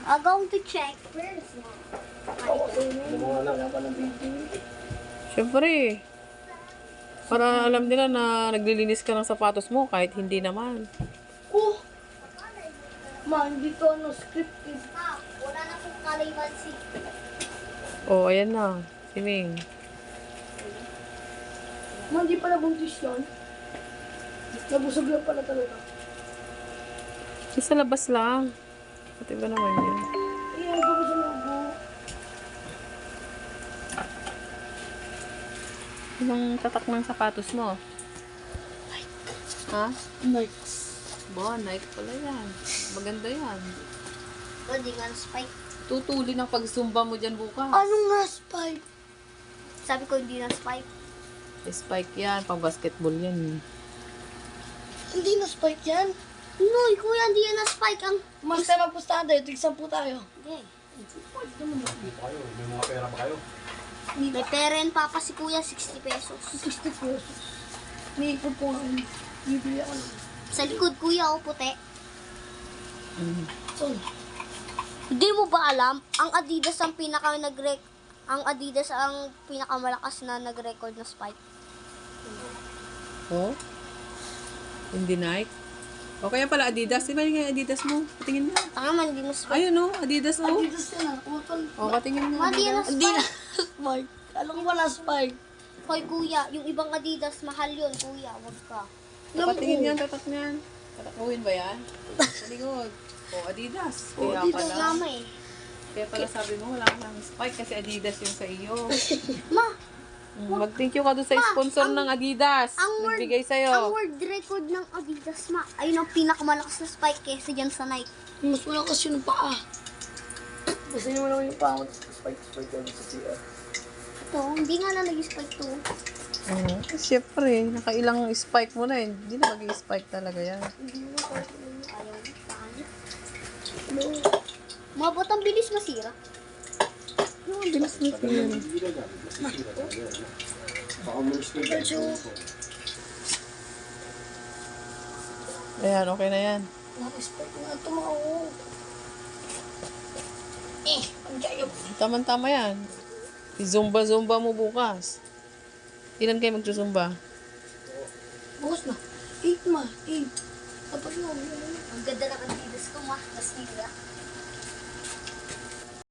I'm going to check. Where is it? Siyempre. Para alam nila na naglilinis ka ng sapatos mo kahit hindi naman. Oh! Man, hindi to scripted. Ma, wala na pong kalaymansi. Oh, ayan na. Si Ming. Man, di pala buntis yan. Nabusog lang pala talaga. Sa labas lang. Pati ba naman yun? Ayan, bago sa logo. Anong tatak ng sapatos mo? Ha? Nikes. Ba, Nike pala yan. Maganda yan. Hindi nga spike. Tutuli ng pag-zumba mo dyan bukas. Anong nga spike? Sabi ko hindi na spike. Spike yan. Pang basketball yan. Hindi na spike yan. Noy, kuya, hindi yan na spike ang... Mas tayo magpustahan tayo. Tigsan po tayo. Hindi. May mga pera ba kayo? May peren papa si kuya, 60 pesos. 60 pesos. May ipon po kami. Bibili ako. Sa likod kuya, oh, puti. So, Hindi mo ba alam, ang Adidas ang pinakamalakas na nag-record na spike. Oh? Hindi Nike? O kaya pala Adidas. Di ba yung Adidas mo? Patingin mo. Tanga man, hindi na spike. Ayun oh, Adidas oh. Adidas yan ah. Umutol. O, patingin mo. Hindi na Hindi na spike. spike. Alam ko wala spike. Hoy kuya, yung ibang Adidas, mahal yun kuya, wag ka. Patingin yan, tatak niyan. Tatakuhin ba yan? Paligod. O, Adidas. Kaya Adidas pala. Tama eh. Kaya pala sabi mo, wala kang spike kasi Adidas yung sa iyo. Ma, Mag-thank you ka doon sa sponsor ng Adidas. Nagbigay ang sa'yo. world record ng Adidas, ma, ayun ang pinakamalakas na spike kesa dyan sa Nike. Mas malakas yun ang paa. Gusto niyo mo naman yung paa mo. Spike yan sa CR. Ito, hindi nga na nag-spike to. Siyempre, nakailang spike mo na eh. Hindi na mag-spike talaga yan. Hindi mo pa ayaw. Paano? Mabot ang bilis masira. Yung bilis mo siya. Baka umalis na dyan. Ayan, okay na yan. Na-spike nga ito mga ako. Ang jayo. Tama-tama yan. I-zumba-zumba mo bukas. Ilan kayo magsusumba? Bukas na. 8 ma. 8. Dapat mo. Ang ganda ng Adidas ko, ma. Masira.